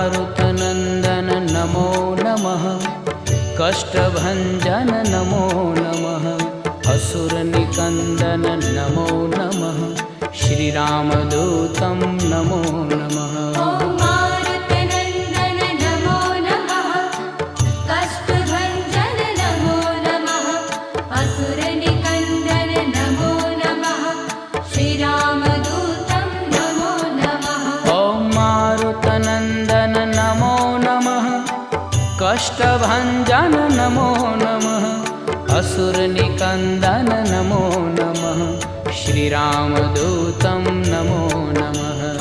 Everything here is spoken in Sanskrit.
मारुतनन्दन नमो नमः। कष्टभञ्जन नमो नमः। असुरनिकन्दन नमो नमः। श्रीरामदूतं नमो नमः। कष्टभञ्जन नमो नमः। असुरनिकन्दन नमो नमः। श्रीरामदूतं नमो नमः।